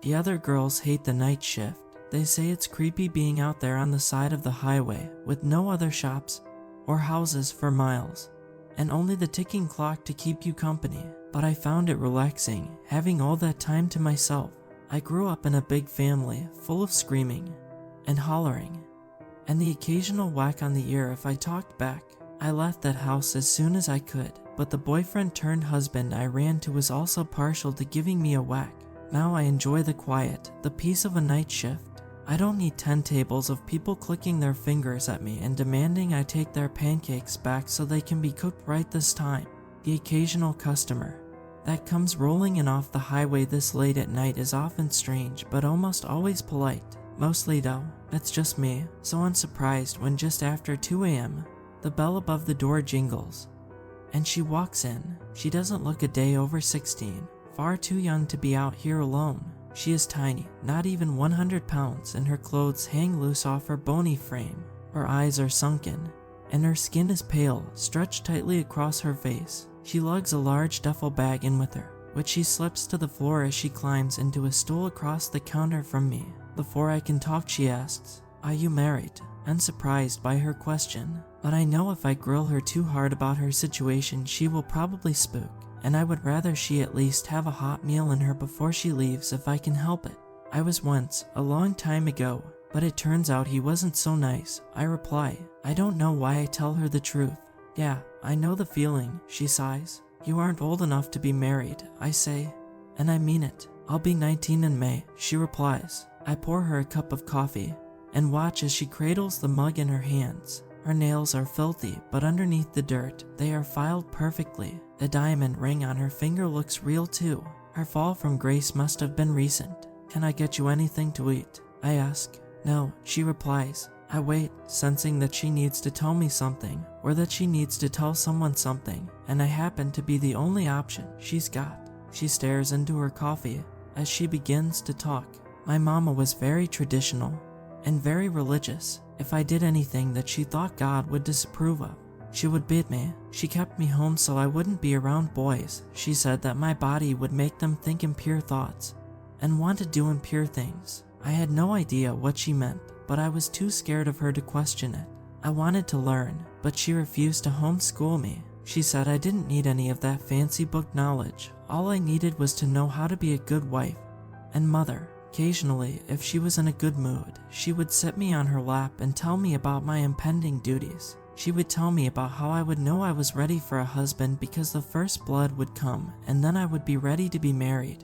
The other girls hate the night shift. They say it's creepy being out there on the side of the highway with no other shops or houses for miles, and only the ticking clock to keep you company. But I found it relaxing, having all that time to myself. I grew up in a big family, full of screaming and hollering, and the occasional whack on the ear if I talked back. I left that house as soon as I could, but the boyfriend turned husband I ran to was also partial to giving me a whack. Now I enjoy the quiet, the peace of a night shift. I don't need 10 tables of people clicking their fingers at me and demanding I take their pancakes back so they can be cooked right this time. The occasional customer that comes rolling in off the highway this late at night is often strange, but almost always polite. Mostly though, that's just me, so unsurprised when just after 2 a.m., the bell above the door jingles, and she walks in. She doesn't look a day over 16, far too young to be out here alone. She is tiny, not even 100 pounds, and her clothes hang loose off her bony frame. Her eyes are sunken, and her skin is pale, stretched tightly across her face. She lugs a large duffel bag in with her, which she slips to the floor as she climbs into a stool across the counter from me. Before I can talk, she asks, "Are you married?" I'm surprised by her question, but I know if I grill her too hard about her situation, she will probably spook, and I would rather she at least have a hot meal in her before she leaves if I can help it. I was once, a long time ago, but it turns out he wasn't so nice. I reply. I don't know why I tell her the truth. Yeah, I know the feeling, she sighs. You aren't old enough to be married, I say, and I mean it. I'll be 19 in May, she replies. I pour her a cup of coffee and watch as she cradles the mug in her hands. Her nails are filthy, but underneath the dirt, they are filed perfectly. The diamond ring on her finger looks real too. Her fall from grace must have been recent. Can I get you anything to eat? I ask. No, she replies. I wait, sensing that she needs to tell me something, or that she needs to tell someone something, and I happen to be the only option she's got. She stares into her coffee as she begins to talk. My mama was very traditional and very religious. If I did anything that she thought God would disapprove of, she would beat me. She kept me home so I wouldn't be around boys. She said that my body would make them think impure thoughts and want to do impure things. I had no idea what she meant, but I was too scared of her to question it. I wanted to learn, but she refused to homeschool me. She said I didn't need any of that fancy book knowledge. All I needed was to know how to be a good wife and mother. Occasionally, if she was in a good mood, she would sit me on her lap and tell me about my impending duties. She would tell me about how I would know I was ready for a husband because the first blood would come, and then I would be ready to be married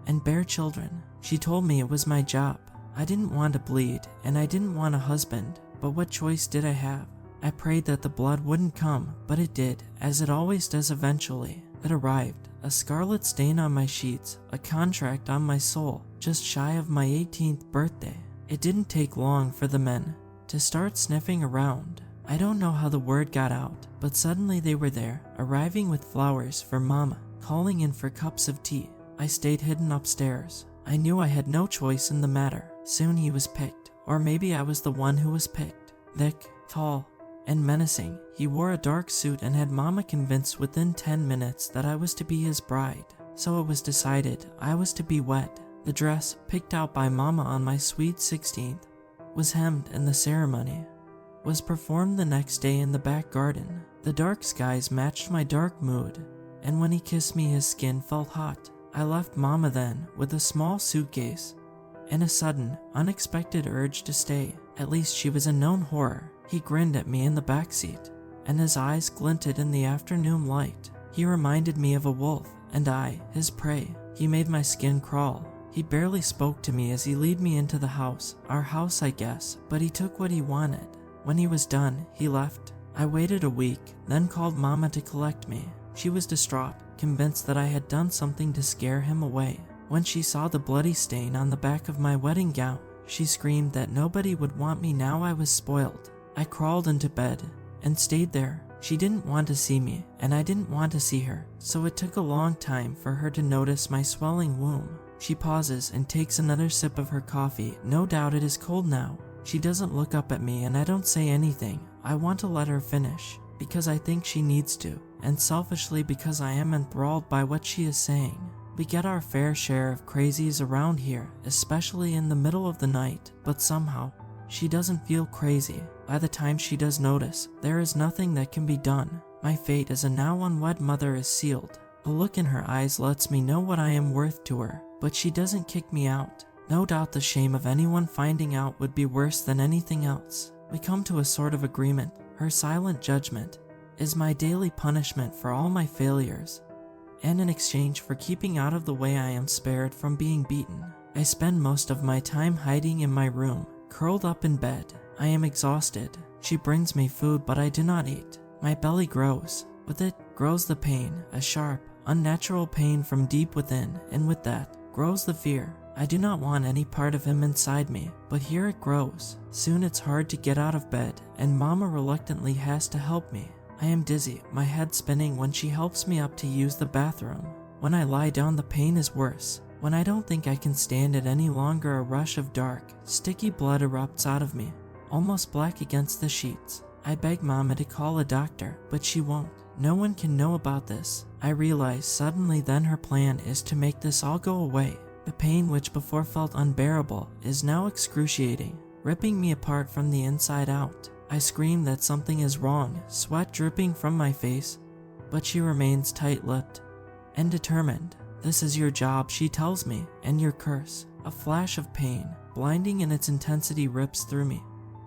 and bear children. She told me it was my job. I didn't want to bleed, and I didn't want a husband, but what choice did I have? I prayed that the blood wouldn't come, but it did, as it always does eventually. It arrived, a scarlet stain on my sheets, a contract on my soul, just shy of my 18th birthday. It didn't take long for the men to start sniffing around. I don't know how the word got out, but suddenly they were there, arriving with flowers for Mama, calling in for cups of tea. I stayed hidden upstairs. I knew I had no choice in the matter. Soon he was picked, or maybe I was the one who was picked. Thick, tall, and menacing, he wore a dark suit and had Mama convinced within 10 minutes that I was to be his bride. So it was decided I was to be wed. The dress, picked out by Mama on my sweet 16th, was hemmed, and the ceremony was performed the next day in the back garden. The dark skies matched my dark mood, and when he kissed me his skin felt hot. I left Mama then with a small suitcase and a sudden, unexpected urge to stay. At least she was a known horror. He grinned at me in the backseat, and his eyes glinted in the afternoon light. He reminded me of a wolf, and I, his prey. He made my skin crawl. He barely spoke to me as he led me into the house, our house I guess, but he took what he wanted. When he was done, he left. I waited a week, then called Mama to collect me. She was distraught, convinced that I had done something to scare him away. When she saw the bloody stain on the back of my wedding gown, she screamed that nobody would want me now I was spoiled. I crawled into bed and stayed there. She didn't want to see me, and I didn't want to see her, so it took a long time for her to notice my swelling womb. She pauses and takes another sip of her coffee. No doubt it is cold now. She doesn't look up at me and I don't say anything. I want to let her finish, because I think she needs to, and selfishly because I am enthralled by what she is saying. We get our fair share of crazies around here, especially in the middle of the night, but somehow, she doesn't feel crazy. By the time she does notice, there is nothing that can be done. My fate as a now unwed mother is sealed. A look in her eyes lets me know what I am worth to her, but she doesn't kick me out. No doubt the shame of anyone finding out would be worse than anything else. We come to a sort of agreement. Her silent judgment is my daily punishment for all my failures, and in exchange for keeping out of the way I am spared from being beaten. I spend most of my time hiding in my room, curled up in bed. I am exhausted. She brings me food, but I do not eat. My belly grows. With it grows the pain, a sharp, unnatural pain from deep within, and with that grows the fear. I do not want any part of him inside me, but here it grows. Soon it's hard to get out of bed, and Mama reluctantly has to help me. I am dizzy, my head spinning when she helps me up to use the bathroom. When I lie down, the pain is worse. When I don't think I can stand it any longer, a rush of dark, sticky blood erupts out of me, almost black against the sheets. I beg Mama to call a doctor, but she won't. No one can know about this. I realize suddenly then her plan is to make this all go away. The pain, which before felt unbearable, is now excruciating, ripping me apart from the inside out. I scream that something is wrong, sweat dripping from my face, but she remains tight-lipped and determined. This is your job, she tells me, and your curse. A flash of pain, blinding in its intensity, rips through me,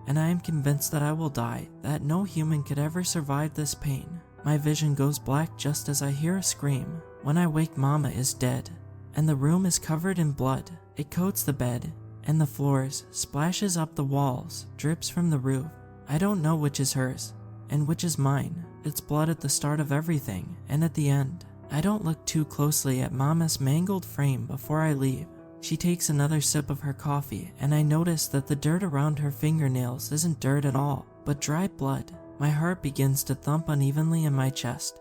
and I am convinced that I will die, that no human could ever survive this pain. My vision goes black just as I hear a scream. When I wake, Mama is dead, and the room is covered in blood. It coats the bed and the floors, splashes up the walls, drips from the roof. I don't know which is hers and which is mine. It's blood at the start of everything and at the end. I don't look too closely at Mama's mangled frame before I leave. She takes another sip of her coffee, and I notice that the dirt around her fingernails isn't dirt at all, but dry blood. My heart begins to thump unevenly in my chest,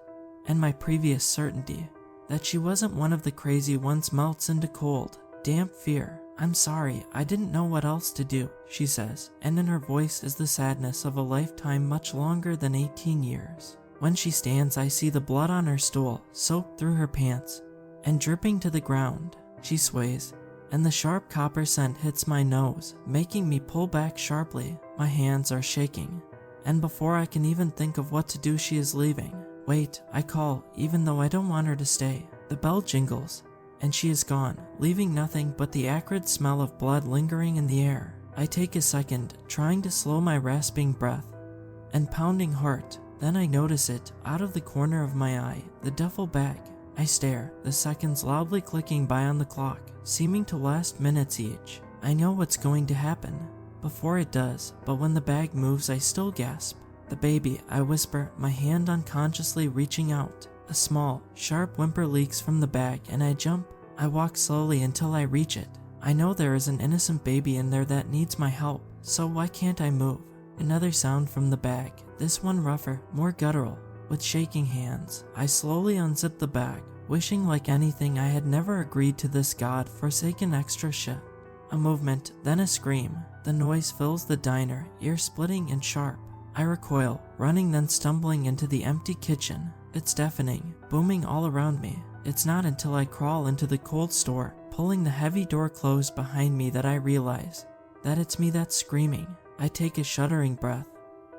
and my previous certainty that she wasn't one of the crazy ones melts into cold, damp fear. I'm sorry, I didn't know what else to do, she says, and in her voice is the sadness of a lifetime much longer than 18 years. When she stands, I see the blood on her stool, soaked through her pants, and dripping to the ground. She sways, and the sharp copper scent hits my nose, making me pull back sharply. My hands are shaking, and before I can even think of what to do, she is leaving. Wait, I call, even though I don't want her to stay. The bell jingles, and she is gone, leaving nothing but the acrid smell of blood lingering in the air. I take a second, trying to slow my rasping breath and pounding heart. Then I notice it, out of the corner of my eye, the duffel bag. I stare, the seconds loudly clicking by on the clock, seeming to last minutes each. I know what's going to happen before it does, but when the bag moves, I still gasp. The baby, I whisper, my hand unconsciously reaching out. A small, sharp whimper leaks from the bag, and I jump. I walk slowly until I reach it. I know there is an innocent baby in there that needs my help, so why can't I move? Another sound from the bag, this one rougher, more guttural. With shaking hands, I slowly unzip the bag, wishing like anything I had never agreed to this god-forsaken extra shit. A movement, then a scream. The noise fills the diner, ear-splitting and sharp. I recoil, running then stumbling into the empty kitchen. It's deafening, booming all around me. It's not until I crawl into the cold store, pulling the heavy door closed behind me, that I realize that it's me that's screaming. I take a shuddering breath,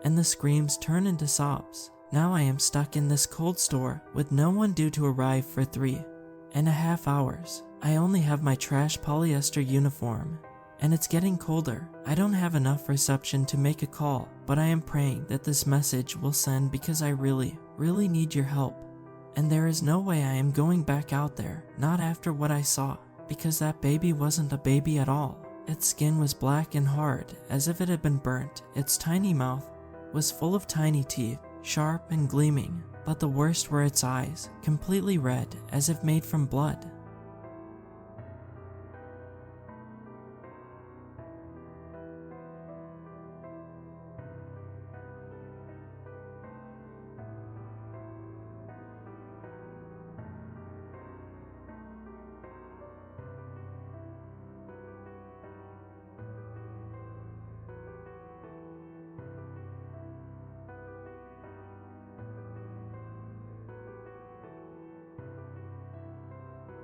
and the screams turn into sobs. Now I am stuck in this cold store with no one due to arrive for 3.5 hours. I only have my trash polyester uniform, and it's getting colder. I don't have enough reception to make a call, but I am praying that this message will send, because I really need your help. And there is no way I am going back out there, not after what I saw, because that baby wasn't a baby at all. Its skin was black and hard, as if it had been burnt. Its tiny mouth was full of tiny teeth, sharp and gleaming, but the worst were its eyes, completely red, as if made from blood.